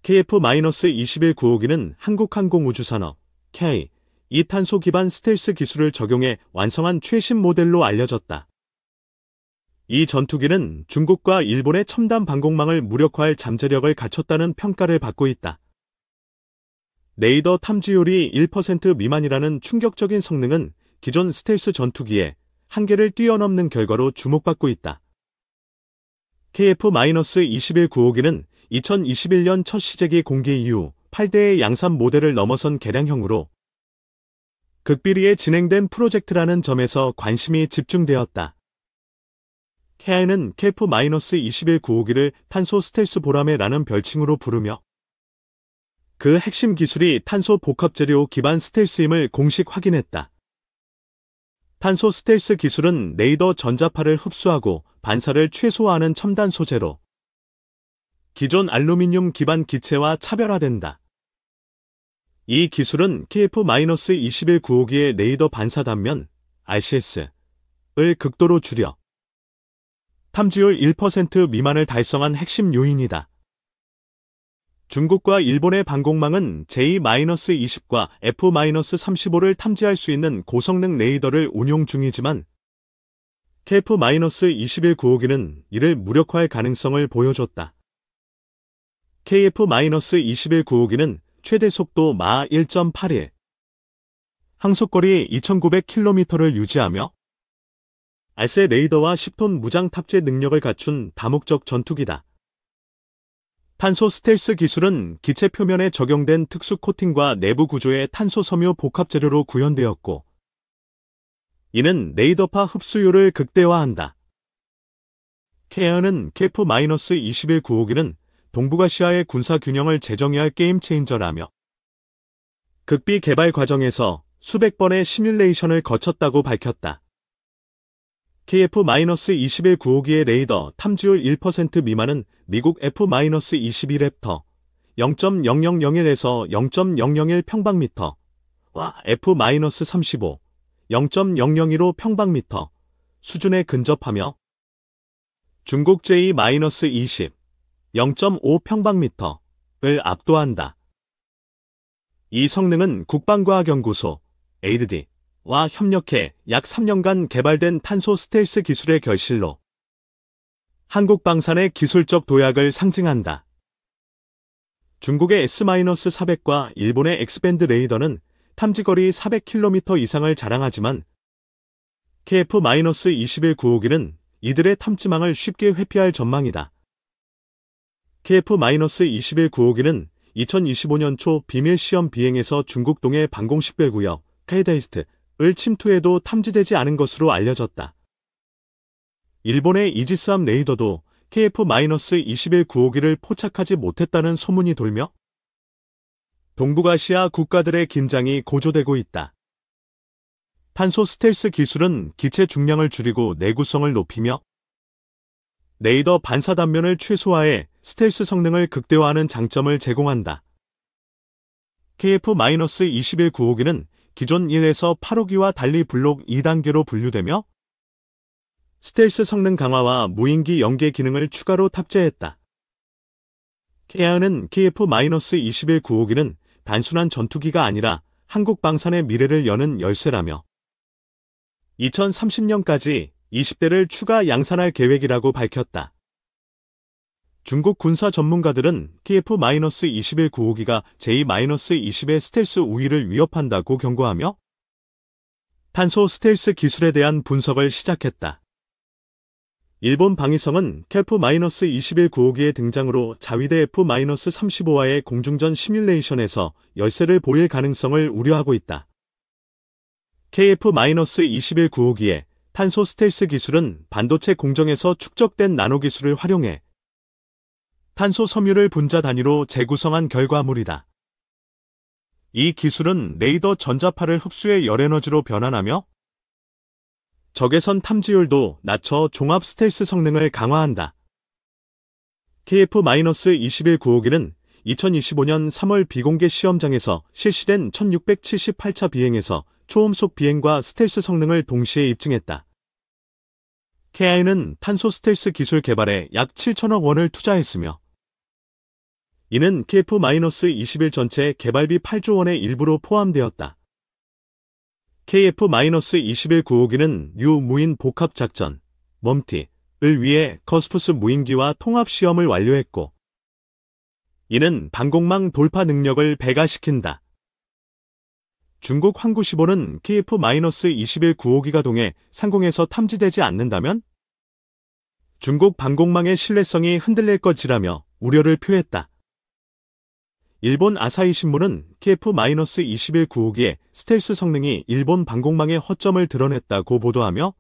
KF-21952는 한국항공우주산업 K, 이 탄소 기반 스텔스 기술을 적용해 완성한 최신 모델로 알려졌다. 이 전투기는 중국과 일본의 첨단 방공망을 무력화할 잠재력을 갖췄다는 평가를 받고 있다. 레이더 탐지율이 1% 미만이라는 충격적인 성능은 기존 스텔스 전투기의 한계를 뛰어넘는 결과로 주목받고 있다. KF-21952는 2021년 첫 시제기 공개 이후 8대의 양산 모델을 넘어선 개량형으로 극비리에 진행된 프로젝트라는 점에서 관심이 집중되었다. KI는 KF-21952를 탄소 스텔스 보라매라는 별칭으로 부르며 그 핵심 기술이 탄소 복합재료 기반 스텔스임을 공식 확인했다. 탄소 스텔스 기술은 레이더 전자파를 흡수하고 반사를 최소화하는 첨단 소재로 기존 알루미늄 기반 기체와 차별화된다. 이 기술은 KF-21952의 레이더 반사 단면 RCS를 극도로 줄여 탐지율 1% 미만을 달성한 핵심 요인이다. 중국과 일본의 방공망은 J-20과 F-35를 탐지할 수 있는 고성능 레이더를 운용 중이지만 KF-21952는 이를 무력화할 가능성을 보여줬다. KF-21952는 최대 속도 마 1.81, 항속거리 2900km를 유지하며 알세 레이더와 10톤 무장 탑재 능력을 갖춘 다목적 전투기다. 탄소 스텔스 기술은 기체 표면에 적용된 특수 코팅과 내부 구조의 탄소 섬유 복합 재료로 구현되었고, 이는 레이더파 흡수율을 극대화한다. KI는 KF-21952는 동북아시아의 군사 균형을 재정의할 게임 체인저라며 극비 개발 과정에서 수백 번의 시뮬레이션을 거쳤다고 밝혔다. KF-21952의 레이더 탐지율 1% 미만은 미국 F-22랩터 0.0001에서 0.001 평방미터와 F-35 0.002로 평방미터 수준에 근접하며 중국 J-20 0.5 평방미터를 압도한다. 이 성능은 국방과학연구소 ADD와 협력해 약 3년간 개발된 탄소 스텔스 기술의 결실로 한국 방산의 기술적 도약을 상징한다. 중국의 S-400과 일본의 X밴드 레이더는 탐지거리 400km 이상을 자랑하지만 KF-21952는 이들의 탐지망을 쉽게 회피할 전망이다. KF-21952는 2025년 초 비밀 시험 비행에서 중국동의 방공식별구역 카이다이스트를 침투해도 탐지되지 않은 것으로 알려졌다. 일본의 이지스함 레이더도 KF-21952를 포착하지 못했다는 소문이 돌며 동북아시아 국가들의 긴장이 고조되고 있다. 탄소 스텔스 기술은 기체 중량을 줄이고 내구성을 높이며 레이더 반사 단면을 최소화해 스텔스 성능을 극대화하는 장점을 제공한다. KF-21952는 기존 1에서 8호기와 달리 블록 2단계로 분류되며 스텔스 성능 강화와 무인기 연계 기능을 추가로 탑재했다. KI는 KF-21952는 단순한 전투기가 아니라 한국 방산의 미래를 여는 열쇠라며 2030년까지 20대를 추가 양산할 계획이라고 밝혔다. 중국 군사 전문가들은 KF-21952가 J-20의 스텔스 우위를 위협한다고 경고하며 탄소 스텔스 기술에 대한 분석을 시작했다. 일본 방위성은 KF-21952의 등장으로 자위대 F-35와의 공중전 시뮬레이션에서 열세를 보일 가능성을 우려하고 있다. KF-21952의 탄소 스텔스 기술은 반도체 공정에서 축적된 나노 기술을 활용해 탄소 섬유를 분자 단위로 재구성한 결과물이다. 이 기술은 레이더 전자파를 흡수해 열에너지로 변환하며 적외선 탐지율도 낮춰 종합 스텔스 성능을 강화한다. KF-21952는 2025년 3월 비공개 시험장에서 실시된 1678차 비행에서 초음속 비행과 스텔스 성능을 동시에 입증했다. KI는 탄소 스텔스 기술 개발에 약 7천억 원을 투자했으며 이는 KF-21 전체 개발비 8조 원의 일부로 포함되었다. KF-21 9호기는 유무인 복합작전, 멈티를 위해 커스프스 무인기와 통합시험을 완료했고, 이는 방공망 돌파 능력을 배가시킨다. 중국 황구시보는 KF-21 9호기가 동해 상공에서 탐지되지 않는다면 중국 방공망의 신뢰성이 흔들릴 것이라며 우려를 표했다. 일본 아사히 신문은 KF-21 9호기의 스텔스 성능이 일본 방공망의 허점을 드러냈다고 보도하며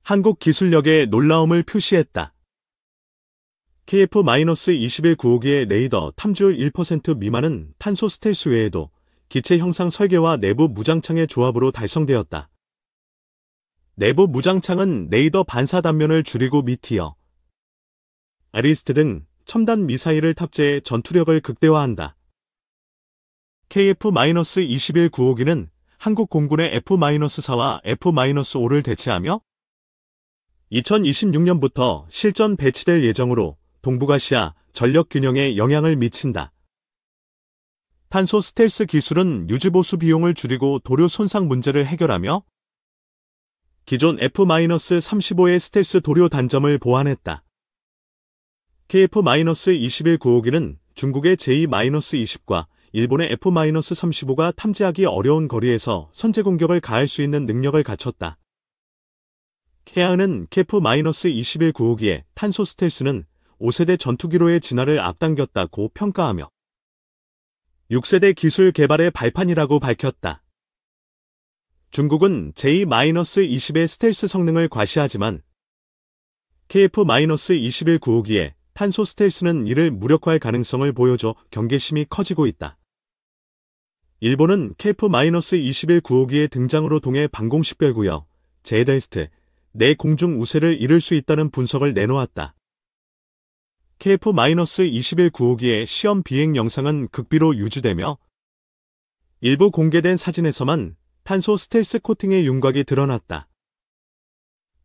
한국 기술력에 놀라움을 표시했다. KF-21 9호기의 레이더 탐지율 1% 미만은 탄소 스텔스 외에도 기체 형상 설계와 내부 무장창의 조합으로 달성되었다. 내부 무장창은 레이더 반사 단면을 줄이고 미티어, 아리스트 등 첨단 미사일을 탑재해 전투력을 극대화한다. KF-21 9호기는 한국 공군의 F-4와 F-5를 대체하며 2026년부터 실전 배치될 예정으로 동북아시아 전력 균형에 영향을 미친다. 탄소 스텔스 기술은 유지보수 비용을 줄이고 도료 손상 문제를 해결하며 기존 F-35의 스텔스 도료 단점을 보완했다. KF-21 9호기는 중국의 J-20과 일본의 F-35가 탐지하기 어려운 거리에서 선제 공격을 가할 수 있는 능력을 갖췄다. 케아은은 KF-21 9호기의 탄소 스텔스는 5세대 전투기로의 진화를 앞당겼다고 평가하며 6세대 기술 개발의 발판이라고 밝혔다. 중국은 J-20의 스텔스 성능을 과시하지만 KF-21 9호기의 탄소 스텔스는 이를 무력화할 가능성을 보여줘 경계심이 커지고 있다. 일본은 KF-21 9호기의 등장으로 동해 방공식별구역, 제데스트, 내 공중 우세를 이룰 수 있다는 분석을 내놓았다. KF-21 9호기의 시험 비행 영상은 극비로 유지되며 일부 공개된 사진에서만 탄소 스텔스 코팅의 윤곽이 드러났다.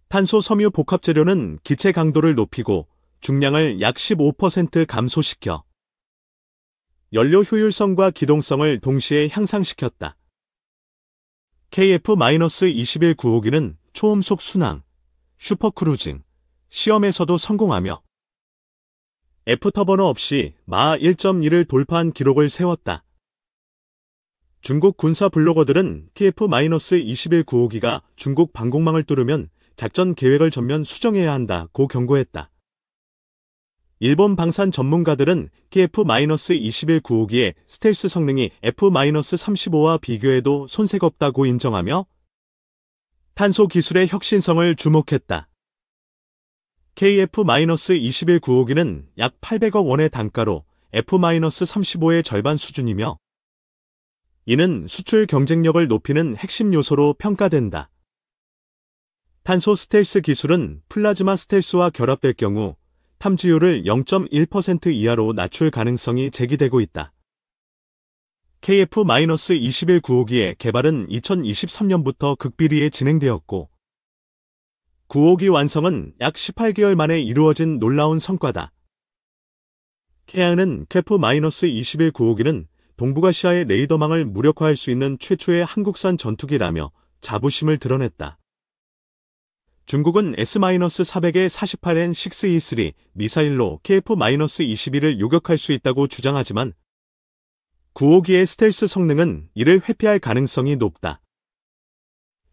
탄소 섬유 복합 재료는 기체 강도를 높이고 중량을 약 15% 감소시켜 연료 효율성과 기동성을 동시에 향상시켰다. KF-21 9호기는 초음속 순항, 슈퍼크루징, 시험에서도 성공하며 F터버너 없이 마하 1.2를 돌파한 기록을 세웠다. 중국 군사 블로거들은 KF-21 9호기가 중국 방공망을 뚫으면 작전 계획을 전면 수정해야 한다고 경고했다. 일본 방산 전문가들은 KF-21 9호기의 스텔스 성능이 F-35와 비교해도 손색 없다고 인정하며 탄소 기술의 혁신성을 주목했다. KF-21 9호기는 약 800억 원의 단가로 F-35의 절반 수준이며 이는 수출 경쟁력을 높이는 핵심 요소로 평가된다. 탄소 스텔스 기술은 플라즈마 스텔스와 결합될 경우 탐지율을 0.1% 이하로 낮출 가능성이 제기되고 있다. KF-21 9호기의 개발은 2023년부터 극비리에 진행되었고 9호기 완성은 약 18개월 만에 이루어진 놀라운 성과다. 케아는 KF-21 9호기는 동북아시아의 레이더망을 무력화할 수 있는 최초의 한국산 전투기라며 자부심을 드러냈다. 중국은 S-400의 48N6E3 미사일로 KF-21을 요격할 수 있다고 주장하지만 9호기의 스텔스 성능은 이를 회피할 가능성이 높다.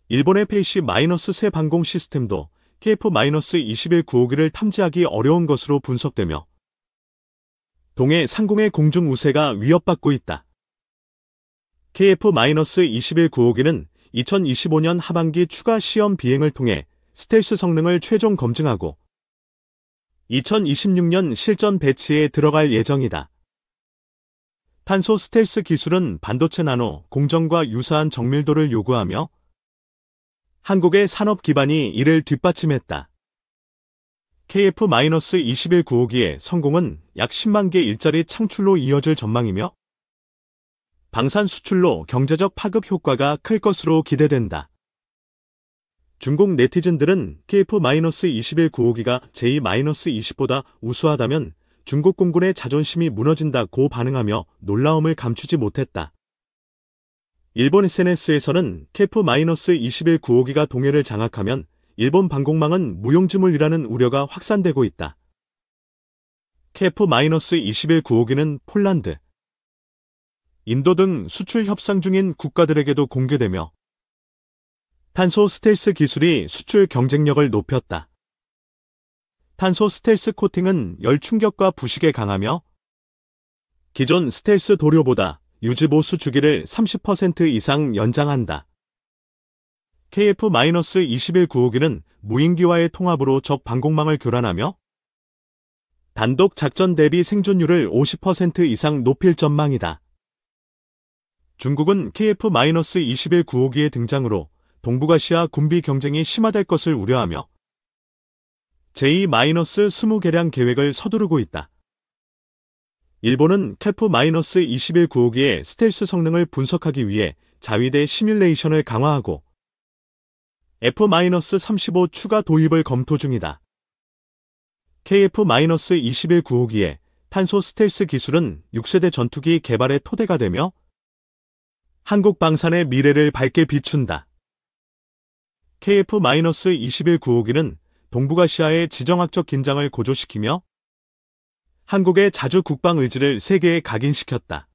일본의 페이시-3 방공 시스템도 KF-21 9호기를 탐지하기 어려운 것으로 분석되며 동해 상공의 공중 우세가 위협받고 있다. KF-21 9호기는 2025년 하반기 추가 시험 비행을 통해 스텔스 성능을 최종 검증하고 2026년 실전 배치에 들어갈 예정이다. 탄소 스텔스 기술은 반도체 나노 공정과 유사한 정밀도를 요구하며 한국의 산업 기반이 이를 뒷받침했다. KF-21 9호기의 성공은 약 10만 개 일자리 창출로 이어질 전망이며 방산 수출로 경제적 파급 효과가 클 것으로 기대된다. 중국 네티즌들은 KF-21 9호기가 J-20보다 우수하다면 중국 공군의 자존심이 무너진다고 반응하며 놀라움을 감추지 못했다. 일본 SNS에서는 KF-21 9호기가 동해를 장악하면 일본 방공망은 무용지물이라는 우려가 확산되고 있다. KF-21 9호기는 폴란드, 인도 등 수출 협상 중인 국가들에게도 공개되며 탄소 스텔스 기술이 수출 경쟁력을 높였다. 탄소 스텔스 코팅은 열 충격과 부식에 강하며 기존 스텔스 도료보다 유지보수 주기를 30% 이상 연장한다. KF-21 9호기는 무인기와의 통합으로 적 방공망을 교란하며 단독 작전 대비 생존율을 50% 이상 높일 전망이다. 중국은 KF-21 9호기의 등장으로 동북아시아 군비 경쟁이 심화될 것을 우려하며 제2-20개량 계획을 서두르고 있다. 일본은 KF-21 9호기의 스텔스 성능을 분석하기 위해 자위대 시뮬레이션을 강화하고 F-35 추가 도입을 검토 중이다. KF-21 9호기의 탄소 스텔스 기술은 6세대 전투기 개발의 토대가 되며 한국 방산의 미래를 밝게 비춘다. KF-21 9호기는 동북아시아의 지정학적 긴장을 고조시키며 한국의 자주 국방 의지를 세계에 각인시켰다.